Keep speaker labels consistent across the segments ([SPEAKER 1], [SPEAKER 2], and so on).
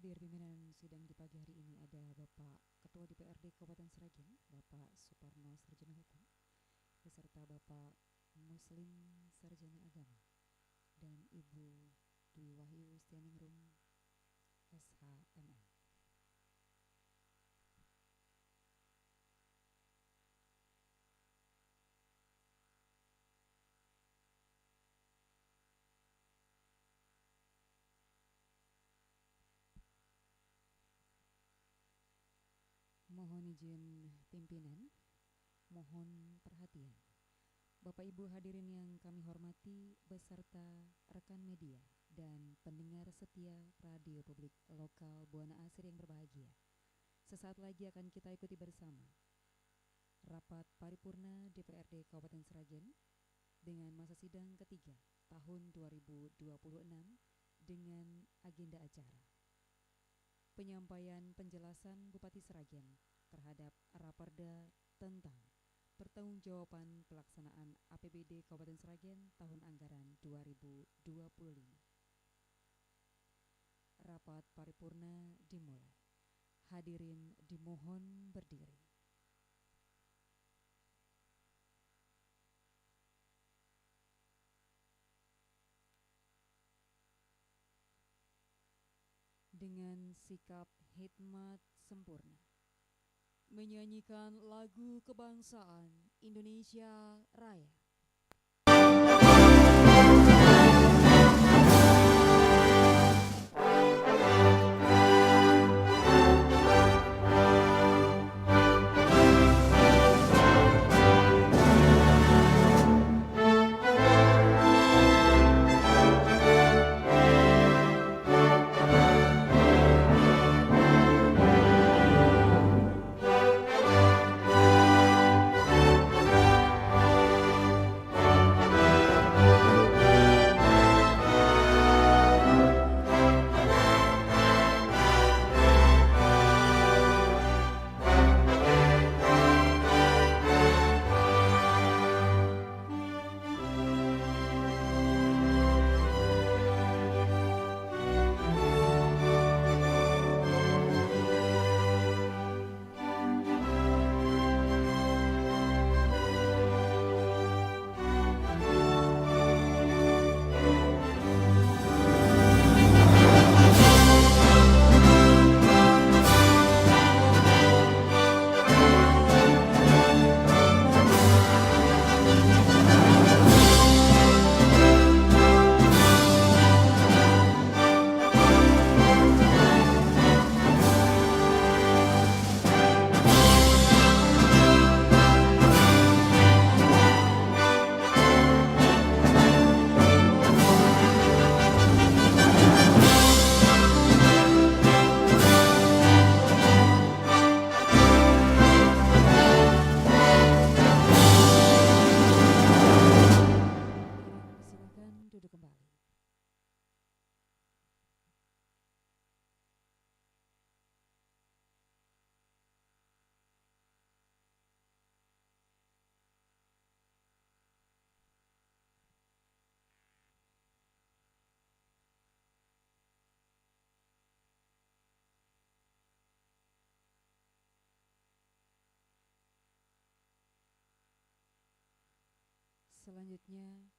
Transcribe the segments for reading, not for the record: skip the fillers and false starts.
[SPEAKER 1] hadir pimpinan sidang di pagi hari ini ada Bapak Ketua DPRD Kabupaten Sragen, Bapak Suparno Sarjana Hukum, beserta Bapak Muslim Sarjana Agama, dan Ibu Dwi Wahyu Stianingrum SHMM. Mohon izin pimpinan, mohon perhatian. Bapak Ibu hadirin yang kami hormati beserta rekan media dan pendengar setia Radio Publik Lokal Buana Asir yang berbahagia. Sesaat lagi akan kita ikuti bersama rapat paripurna DPRD Kabupaten Sragen dengan masa sidang ketiga tahun 2026 dengan agenda acara penyampaian penjelasan Bupati Sragen terhadap Raperda tentang pertanggungjawaban pelaksanaan APBD Kabupaten Sragen tahun anggaran 2025. Rapat paripurna dimulai. Hadirin dimohon berdiri. Dengan sikap hikmat sempurna, menyanyikan lagu kebangsaan Indonesia Raya. Selanjutnya,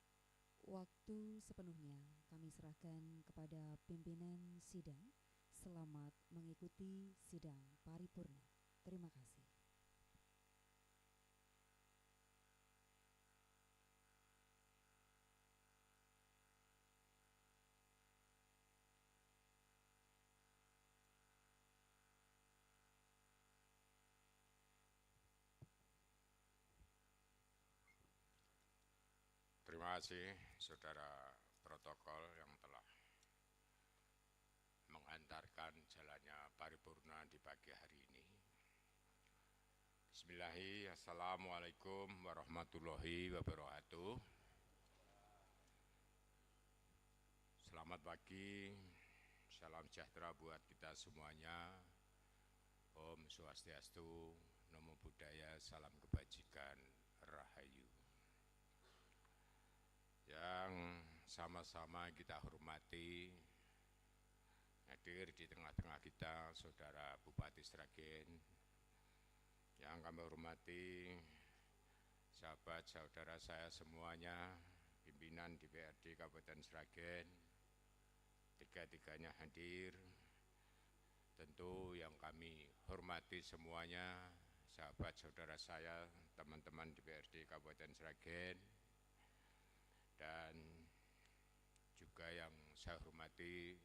[SPEAKER 1] waktu sepenuhnya kami serahkan kepada pimpinan sidang. Selamat mengikuti sidang paripurna. Terima kasih.
[SPEAKER 2] Terima kasih saudara protokol yang telah mengantarkan jalannya paripurna di pagi hari ini. Bismillahirrahmanirrahim. Assalamualaikum warahmatullahi wabarakatuh. Selamat pagi, salam sejahtera buat kita semuanya. Om Swastiastu, Namo Buddhaya, salam kebajikan, Rahayu. Yang sama-sama kita hormati Hadir di tengah-tengah kita Saudara Bupati Sragen, yang kami hormati sahabat saudara saya semuanya, pimpinan DPRD Kabupaten Sragen, tiga-tiganya hadir. Tentu yang kami hormati semuanya, sahabat saudara saya, teman-teman DPRD Kabupaten Sragen, dan juga yang saya hormati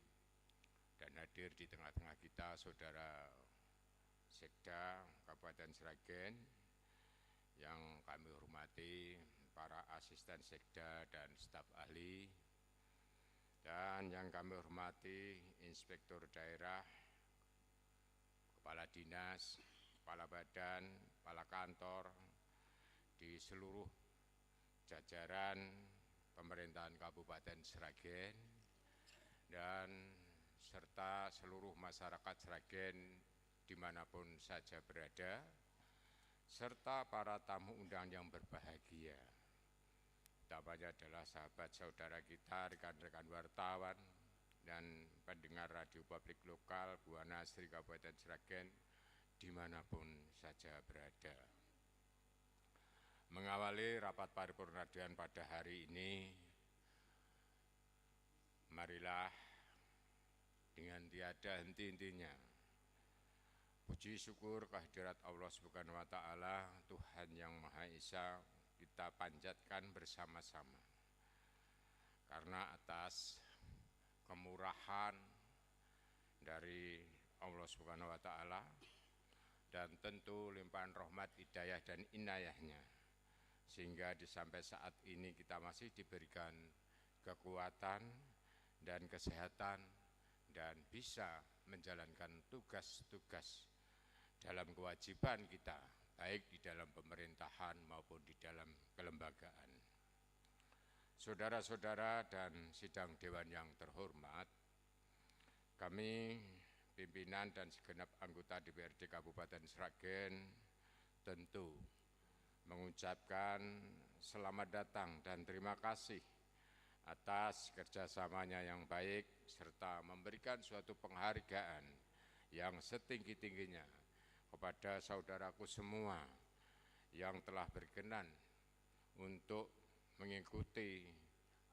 [SPEAKER 2] dan hadir di tengah-tengah kita Saudara Sekda Kabupaten Sragen, yang kami hormati para asisten Sekda dan staf ahli, dan yang kami hormati Inspektur Daerah, Kepala Dinas, Kepala Badan, Kepala Kantor di seluruh jajaran pemerintahan Kabupaten Sragen, dan serta seluruh masyarakat Sragen dimanapun saja berada, serta para tamu undangan yang berbahagia. Utamanya adalah sahabat saudara kita, rekan-rekan wartawan, dan pendengar radio publik lokal Buana Asri Kabupaten Sragen dimanapun saja berada. Mengawali rapat paripurna dewan pada hari ini, marilah dengan tiada henti-hentinya puji syukur kehadirat Allah Subhanahu wa Ta'ala, Tuhan yang Maha Esa, kita panjatkan bersama-sama. Karena atas kemurahan dari Allah Subhanahu wa Ta'ala dan tentu limpahan rahmat, hidayah dan inayahnya, sehingga di sampai saat ini kita masih diberikan kekuatan dan kesehatan dan bisa menjalankan tugas-tugas dalam kewajiban kita, baik di dalam pemerintahan maupun di dalam kelembagaan. Saudara-saudara dan sidang dewan yang terhormat, kami pimpinan dan segenap anggota DPRD Kabupaten Sragen tentu mengucapkan selamat datang dan terima kasih atas kerjasamanya yang baik, serta memberikan suatu penghargaan yang setinggi-tingginya kepada saudaraku semua yang telah berkenan untuk mengikuti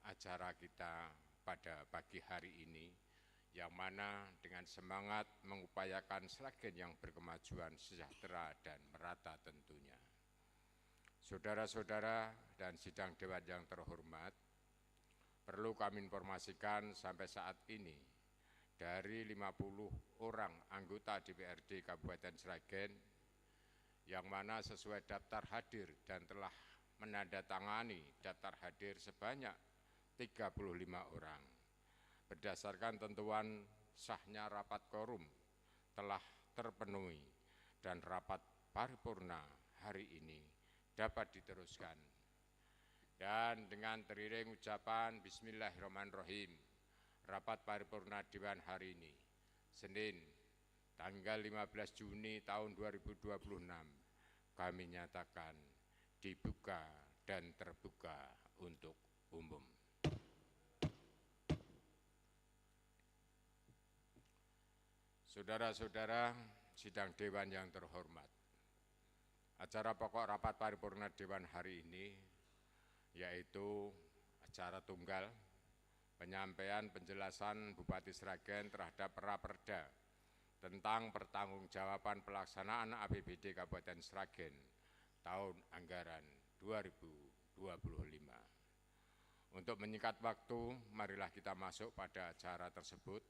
[SPEAKER 2] acara kita pada pagi hari ini, yang mana dengan semangat mengupayakan Sragen yang berkemajuan, sejahtera, dan merata tentunya. Saudara-saudara dan sidang dewan yang terhormat, perlu kami informasikan sampai saat ini dari 50 orang anggota DPRD Kabupaten Sragen yang mana sesuai daftar hadir dan telah menandatangani daftar hadir sebanyak 35 orang. Berdasarkan tentuan sahnya rapat quorum telah terpenuhi dan rapat paripurna hari ini dapat diteruskan. Dan dengan teriring ucapan Bismillahirrahmanirrahim, rapat paripurna dewan hari ini, Senin, tanggal 15 Juni tahun 2026, kami nyatakan dibuka dan terbuka untuk umum. Saudara-saudara sidang dewan yang terhormat, acara pokok rapat paripurna dewan hari ini yaitu acara tunggal penyampaian penjelasan Bupati Sragen terhadap Raperda tentang pertanggungjawaban pelaksanaan APBD Kabupaten Sragen tahun anggaran 2025. Untuk menyingkat waktu, marilah kita masuk pada acara tersebut.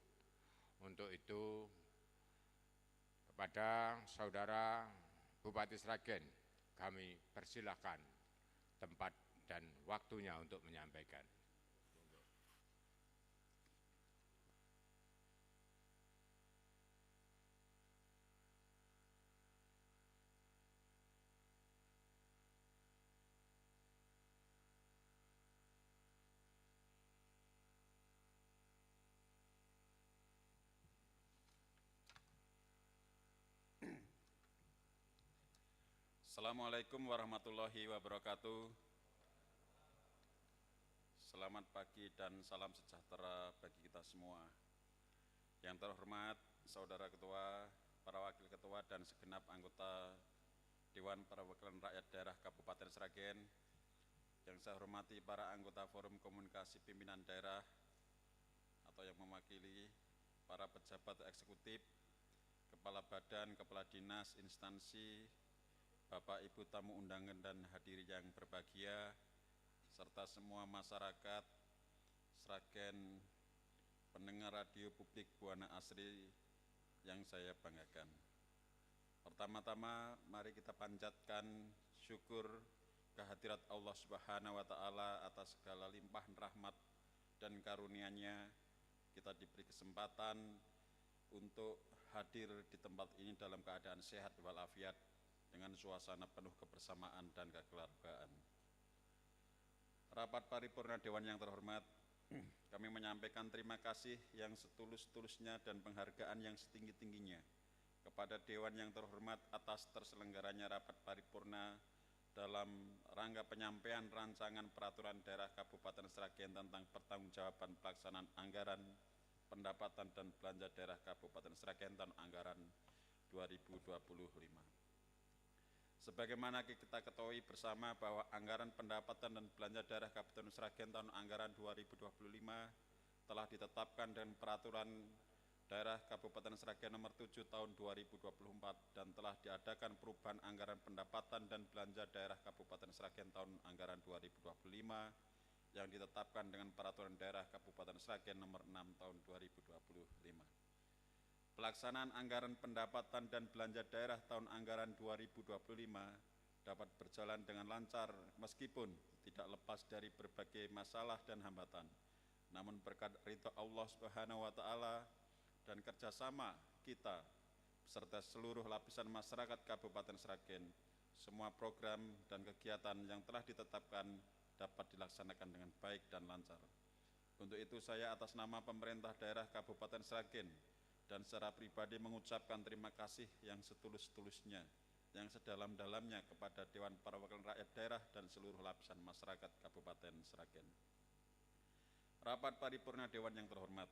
[SPEAKER 2] Untuk itu, kepada saudara Bupati Sragen, kami persilahkan tempat dan waktunya untuk menyampaikan.
[SPEAKER 3] Assalamualaikum warahmatullahi wabarakatuh. Selamat pagi dan salam sejahtera bagi kita semua. Yang terhormat Saudara Ketua, para Wakil Ketua, dan segenap anggota Dewan Perwakilan Rakyat Daerah Kabupaten Sragen, yang saya hormati para anggota Forum Komunikasi Pimpinan Daerah atau yang mewakili para pejabat eksekutif, kepala badan, kepala dinas, instansi, Bapak Ibu tamu undangan dan hadirin yang berbahagia, serta semua masyarakat Sragen, pendengar radio publik Buana Asri yang saya banggakan. Pertama-tama mari kita panjatkan syukur kehadirat Allah Subhanahu wa Ta'ala atas segala limpahan rahmat dan karunia-Nya. Kita diberi kesempatan untuk hadir di tempat ini dalam keadaan sehat walafiat dengan suasana penuh kebersamaan dan kekeluargaan. Rapat paripurna Dewan yang terhormat, kami menyampaikan terima kasih yang setulus-tulusnya dan penghargaan yang setinggi-tingginya kepada Dewan yang terhormat atas terselenggaranya rapat paripurna dalam rangka penyampaian rancangan peraturan daerah Kabupaten Sragen tentang pertanggungjawaban pelaksanaan anggaran pendapatan dan belanja daerah Kabupaten Sragen tahun anggaran 2025. Sebagaimana kita ketahui bersama bahwa anggaran pendapatan dan belanja daerah Kabupaten Sragen tahun anggaran 2025 telah ditetapkan dengan peraturan daerah Kabupaten Sragen nomor 7 tahun 2024 dan telah diadakan perubahan anggaran pendapatan dan belanja daerah Kabupaten Sragen tahun anggaran 2025 yang ditetapkan dengan peraturan daerah Kabupaten Sragen nomor 6 tahun 2025. Pelaksanaan anggaran pendapatan dan belanja daerah tahun anggaran 2025 dapat berjalan dengan lancar meskipun tidak lepas dari berbagai masalah dan hambatan. Namun berkat ridho Allah Subhanahu wa Ta'ala dan kerjasama kita beserta seluruh lapisan masyarakat Kabupaten Sragen, semua program dan kegiatan yang telah ditetapkan dapat dilaksanakan dengan baik dan lancar. Untuk itu saya atas nama pemerintah daerah Kabupaten Sragen dan secara pribadi mengucapkan terima kasih yang setulus-tulusnya, yang sedalam-dalamnya kepada Dewan Perwakilan Rakyat Daerah dan seluruh lapisan masyarakat Kabupaten Sragen. Rapat paripurna Dewan yang terhormat,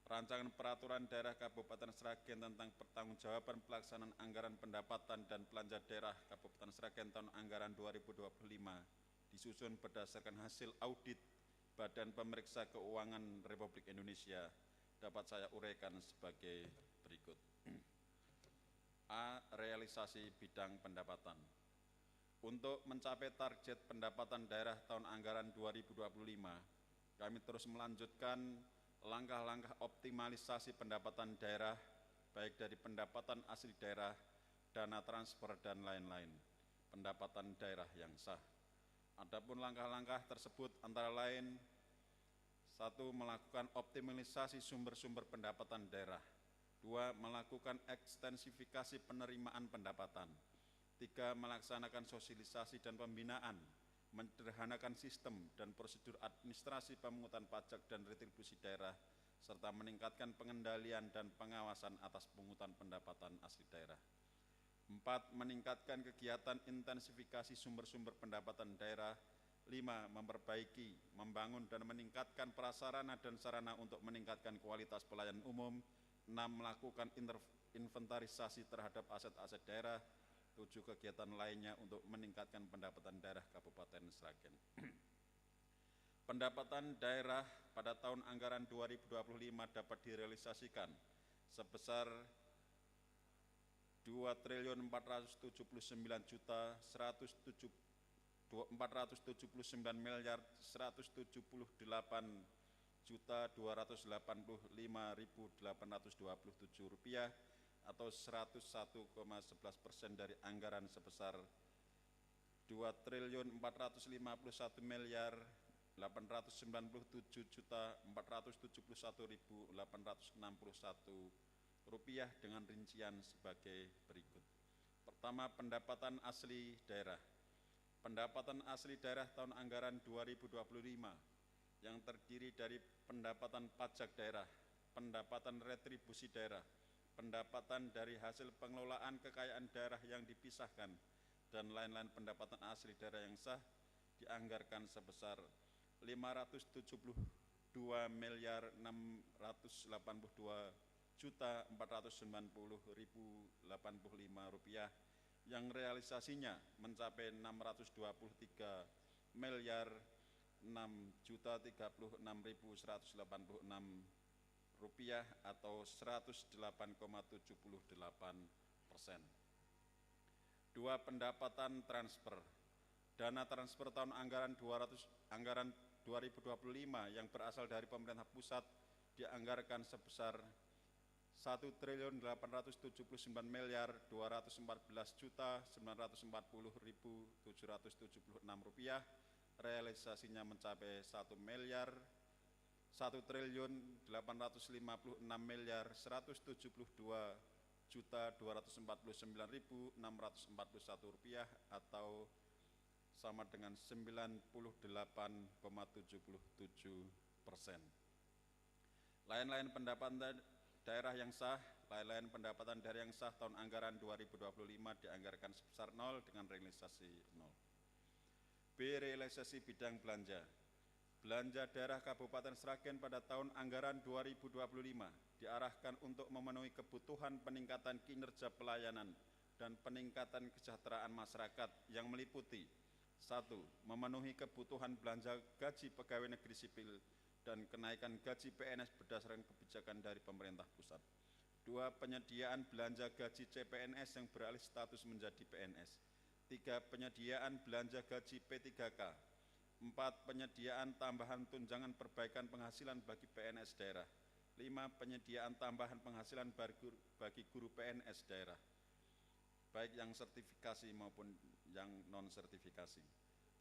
[SPEAKER 3] rancangan peraturan daerah Kabupaten Sragen tentang pertanggungjawaban pelaksanaan anggaran pendapatan dan belanja daerah Kabupaten Sragen tahun anggaran 2025 disusun berdasarkan hasil audit Badan Pemeriksa Keuangan Republik Indonesia. Dapat saya uraikan sebagai berikut. A. Realisasi bidang pendapatan. Untuk mencapai target pendapatan daerah tahun anggaran 2025, kami terus melanjutkan langkah-langkah optimalisasi pendapatan daerah, baik dari pendapatan asli daerah, dana transfer, dan lain-lain, pendapatan daerah yang sah. Adapun langkah-langkah tersebut antara lain, 1. Melakukan optimalisasi sumber-sumber pendapatan daerah. 2. Melakukan ekstensifikasi penerimaan pendapatan. 3. Melaksanakan sosialisasi dan pembinaan, menyederhanakan sistem dan prosedur administrasi pemungutan pajak dan retribusi daerah, serta meningkatkan pengendalian dan pengawasan atas pungutan pendapatan asli daerah. 4. Meningkatkan kegiatan intensifikasi sumber-sumber pendapatan daerah. 5. Memperbaiki, membangun dan meningkatkan prasarana dan sarana untuk meningkatkan kualitas pelayanan umum. 6. Melakukan inventarisasi terhadap aset-aset daerah. 7. Kegiatan lainnya untuk meningkatkan pendapatan daerah Kabupaten Sragen. Pendapatan daerah pada tahun anggaran 2025 dapat direalisasikan sebesar 2.479.189.285.827 rupiah atau 101,11% dari anggaran sebesar 2.459.471.471.861 rupiah dengan rincian sebagai berikut. Pertama, pendapatan asli daerah. Pendapatan asli daerah tahun anggaran 2025 yang terdiri dari pendapatan pajak daerah, pendapatan retribusi daerah, pendapatan dari hasil pengelolaan kekayaan daerah yang dipisahkan, dan lain-lain pendapatan asli daerah yang sah dianggarkan sebesar 572.682 juta 490.085 rupiah, yang realisasinya mencapai 623 miliar 6.036.186 rupiah atau 108,78%. Dua, pendapatan transfer. Dana transfer tahun anggaran 2025 yang berasal dari pemerintah pusat dianggarkan sebesar 1.214.940.776 rupiah, realisasinya mencapai 1.452.249.641 rupiah atau sama dengan 98,77%. Lain-lain pendapatan daerah yang sah, tahun anggaran 2025 dianggarkan sebesar 0 dengan realisasi 0. B. Realisasi bidang belanja. Belanja daerah Kabupaten Sragen pada tahun anggaran 2025 diarahkan untuk memenuhi kebutuhan peningkatan kinerja pelayanan dan peningkatan kesejahteraan masyarakat yang meliputi 1. Memenuhi kebutuhan belanja gaji pegawai negeri sipil dan kenaikan gaji PNS berdasarkan kebijakan dari pemerintah pusat. 2. Penyediaan belanja gaji CPNS yang beralih status menjadi PNS. 3. Penyediaan belanja gaji P3K. 4. Penyediaan tambahan tunjangan perbaikan penghasilan bagi PNS daerah. 5. Penyediaan tambahan penghasilan bagi guru PNS daerah, baik yang sertifikasi maupun yang non-sertifikasi.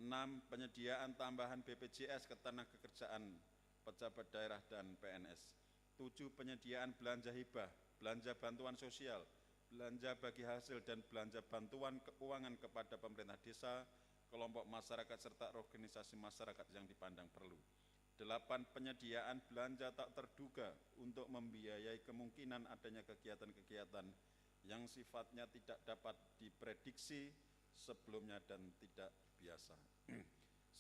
[SPEAKER 3] 6. Penyediaan tambahan BPJS ketenagakerjaan pejabat daerah dan PNS. 7. Penyediaan belanja hibah, belanja bantuan sosial, belanja bagi hasil dan belanja bantuan keuangan kepada pemerintah desa, kelompok masyarakat serta organisasi masyarakat yang dipandang perlu. 8. Penyediaan belanja tak terduga untuk membiayai kemungkinan adanya kegiatan-kegiatan yang sifatnya tidak dapat diprediksi sebelumnya dan tidak biasa.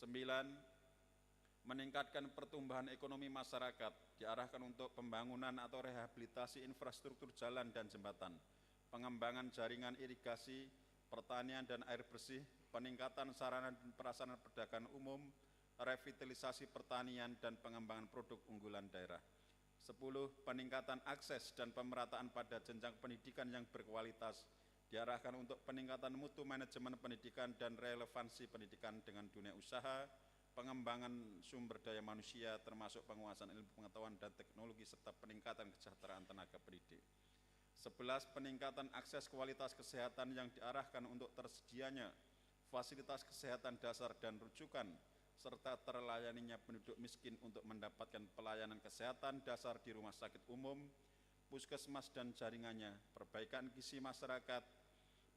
[SPEAKER 3] 9. Meningkatkan pertumbuhan ekonomi masyarakat diarahkan untuk pembangunan atau rehabilitasi infrastruktur jalan dan jembatan, pengembangan jaringan irigasi, pertanian dan air bersih, peningkatan sarana dan prasarana perdagangan umum, revitalisasi pertanian dan pengembangan produk unggulan daerah. 10. Peningkatan akses dan pemerataan pada jenjang pendidikan yang berkualitas diarahkan untuk peningkatan mutu manajemen pendidikan dan relevansi pendidikan dengan dunia usaha, pengembangan sumber daya manusia termasuk penguasaan ilmu pengetahuan dan teknologi serta peningkatan kesejahteraan tenaga pendidik. 11. Peningkatan akses kualitas kesehatan yang diarahkan untuk tersedianya fasilitas kesehatan dasar dan rujukan serta terlayaninya penduduk miskin untuk mendapatkan pelayanan kesehatan dasar di rumah sakit umum, puskesmas dan jaringannya, perbaikan gizi masyarakat,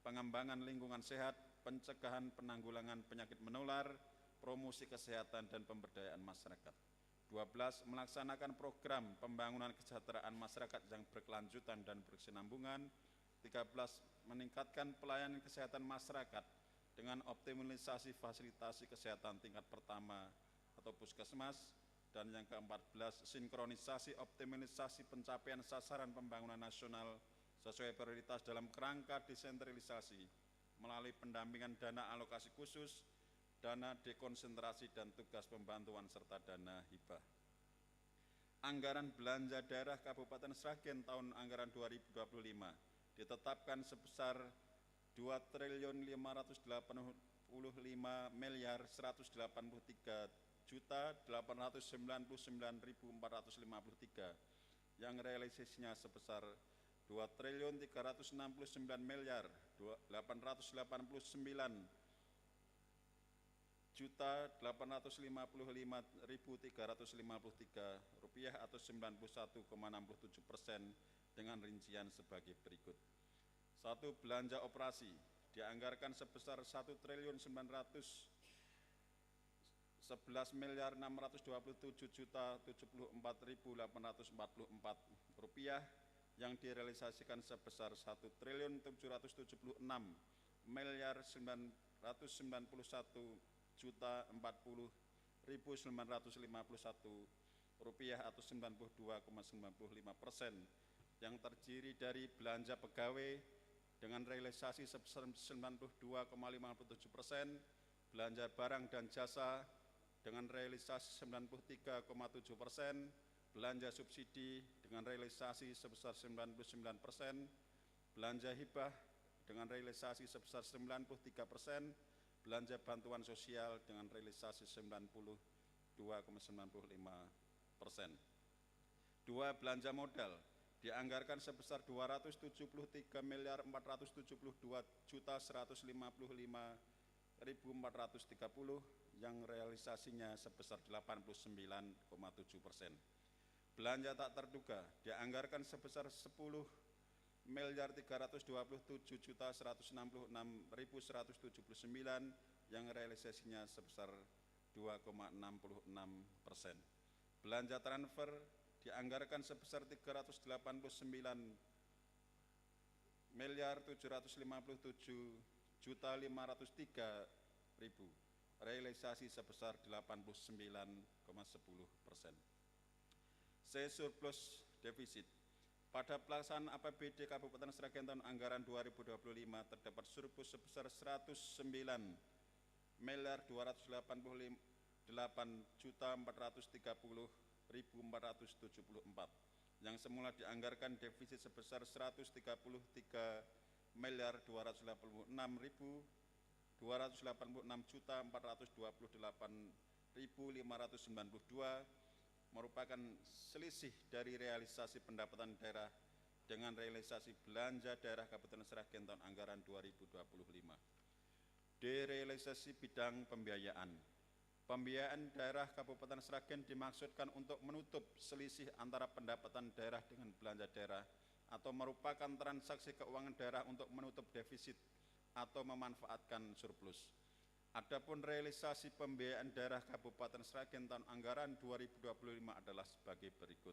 [SPEAKER 3] pengembangan lingkungan sehat, pencegahan penanggulangan penyakit menular, promosi kesehatan dan pemberdayaan masyarakat. 12. Melaksanakan program pembangunan kesejahteraan masyarakat yang berkelanjutan dan berkesinambungan. 13. Meningkatkan pelayanan kesehatan masyarakat dengan optimalisasi fasilitasi kesehatan tingkat pertama atau puskesmas. Dan yang ke-14, sinkronisasi optimalisasi pencapaian sasaran pembangunan nasional sesuai prioritas dalam kerangka desentralisasi melalui pendampingan dana alokasi khusus, dana dekonsentrasi dan tugas pembantuan serta dana hibah. Anggaran belanja daerah Kabupaten Sragen tahun anggaran 2025 ditetapkan sebesar 2.583.899.453 yang realisasinya sebesar 2.899.855.353 rupiah atau 91,67% dengan rincian sebagai berikut. 1. Belanja operasi dianggarkan sebesar 1.627.074.844 rupiah yang direalisasikan sebesar 1.776.991.040.040 rupiah atau 92,95% yang terdiri dari belanja pegawai dengan realisasi sebesar 92,57%, belanja barang dan jasa dengan realisasi 93,7%, belanja subsidi dengan realisasi sebesar 99%, belanja hibah dengan realisasi sebesar 93%, belanja bantuan sosial dengan realisasi 92,95%. 2. Belanja modal dianggarkan sebesar 273.475.155.430 yang realisasinya sebesar 89,7%. Belanja tak terduga dianggarkan sebesar 10.327.166.179 yang realisasinya sebesar 2,66%. Belanja transfer dianggarkan sebesar 389.757.503.000, realisasi sebesar 89,10%. C. Surplus defisit. Pada pelaksanaan APBD Kabupaten Sragen tahun anggaran 2025 terdapat surplus sebesar 109.288.430.474 yang semula dianggarkan defisit sebesar 133.286.428.592 merupakan selisih dari realisasi pendapatan daerah dengan realisasi belanja daerah Kabupaten Sragen tahun anggaran 2025. Derealisasi bidang pembiayaan. Pembiayaan daerah Kabupaten Sragen dimaksudkan untuk menutup selisih antara pendapatan daerah dengan belanja daerah atau merupakan transaksi keuangan daerah untuk menutup defisit atau memanfaatkan surplus. Adapun realisasi pembiayaan daerah Kabupaten Sragen tahun anggaran 2025 adalah sebagai berikut.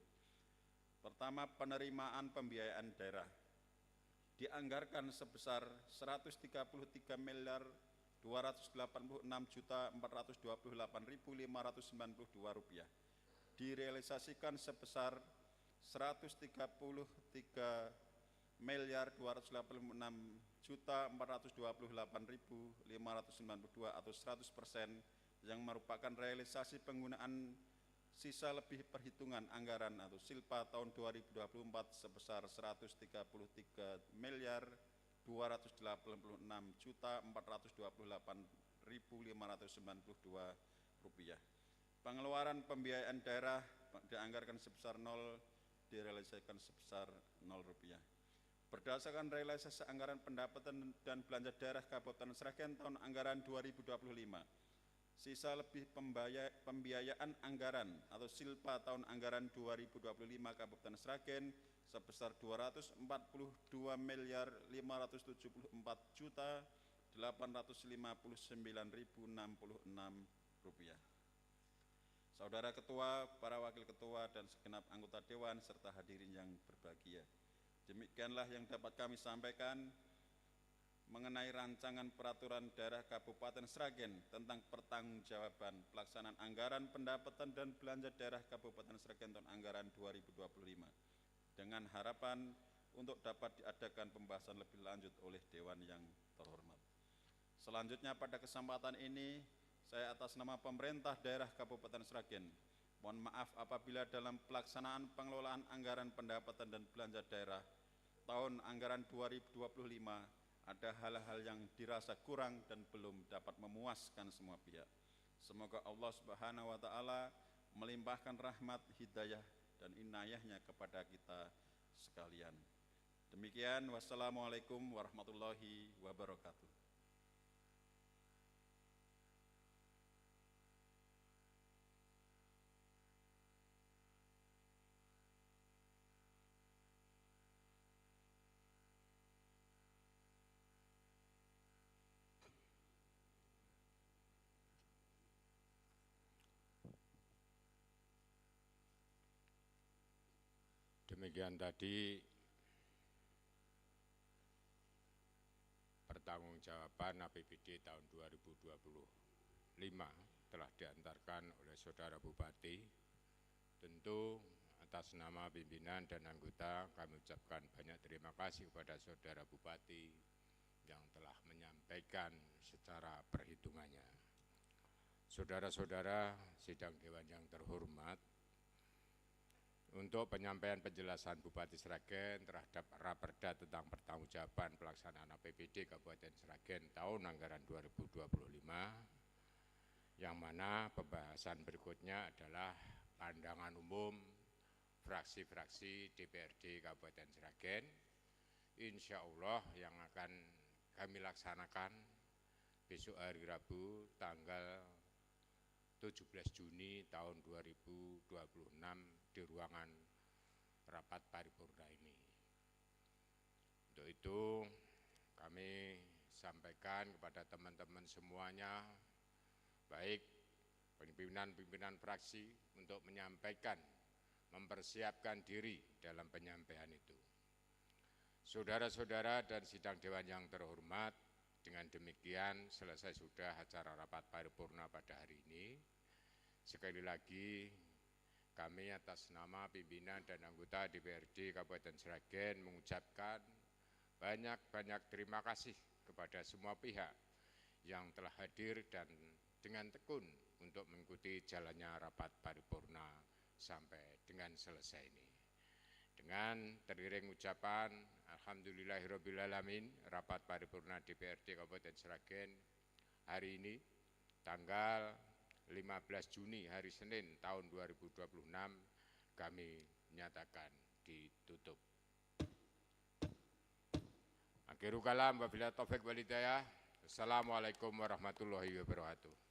[SPEAKER 3] Pertama, penerimaan pembiayaan daerah dianggarkan sebesar 133.286.428.592 rupiah, direalisasikan sebesar 133.286.428.592 atau 100% yang merupakan realisasi penggunaan sisa lebih perhitungan anggaran atau silpa tahun 2024 sebesar 133.428.592 rupiah. Pengeluaran pembiayaan daerah dianggarkan sebesar 0, direalisasikan sebesar 0 rupiah. Berdasarkan realisasi anggaran pendapatan dan belanja daerah Kabupaten Sragen tahun anggaran 2025, sisa lebih pembiayaan anggaran atau silpa tahun anggaran 2025 Kabupaten Sragen sebesar 242.859.066 rupiah. Saudara Ketua, para Wakil Ketua, dan segenap anggota Dewan serta hadirin yang berbahagia, demikianlah yang dapat kami sampaikan mengenai rancangan peraturan daerah Kabupaten Sragen tentang pertanggungjawaban pelaksanaan anggaran pendapatan dan belanja daerah Kabupaten Sragen tahun anggaran 2025 dengan harapan untuk dapat diadakan pembahasan lebih lanjut oleh Dewan yang terhormat. Selanjutnya pada kesempatan ini saya atas nama pemerintah daerah Kabupaten Sragen mohon maaf apabila dalam pelaksanaan pengelolaan anggaran pendapatan dan belanja daerah tahun anggaran 2025 ada hal-hal yang dirasa kurang dan belum dapat memuaskan semua pihak. Semoga Allah Subhanahu wa Ta'ala melimpahkan rahmat, hidayah, dan inayahnya kepada kita sekalian. Demikian, wassalamualaikum warahmatullahi wabarakatuh.
[SPEAKER 2] Demikian tadi pertanggungjawaban APBD tahun 2025 telah diantarkan oleh Saudara Bupati. Tentu Atas nama pimpinan dan anggota kami ucapkan banyak terima kasih kepada Saudara Bupati yang telah menyampaikan secara perhitungannya. Saudara-saudara sidang Dewan yang terhormat, untuk penyampaian penjelasan Bupati Sragen terhadap Raperda tentang pertanggungjawaban pelaksanaan APBD Kabupaten Sragen tahun anggaran 2025, yang mana pembahasan berikutnya adalah pandangan umum fraksi-fraksi DPRD Kabupaten Sragen, insya Allah yang akan kami laksanakan besok hari Rabu tanggal 17 Juni tahun 2026 di ruangan rapat paripurna ini. Untuk itu kami sampaikan kepada teman-teman semuanya, baik pimpinan-pimpinan fraksi, untuk menyampaikan, mempersiapkan diri dalam penyampaian itu. Saudara-saudara dan sidang Dewan yang terhormat, dengan demikian selesai sudah acara rapat paripurna pada hari ini. Sekali lagi kami atas nama pimpinan dan anggota DPRD Kabupaten Sragen mengucapkan banyak-banyak terima kasih kepada semua pihak yang telah hadir dan dengan tekun untuk mengikuti jalannya rapat paripurna sampai dengan selesai ini. Dengan teriring ucapan Alhamdulillahirrabbilalamin, rapat paripurna DPRD Kabupaten Sragen hari ini tanggal 15 Juni hari Senin tahun 2026 kami nyatakan ditutup. Akhirul kalam, wabillahi taufik wal hidayah. Assalamualaikum warahmatullahi wabarakatuh.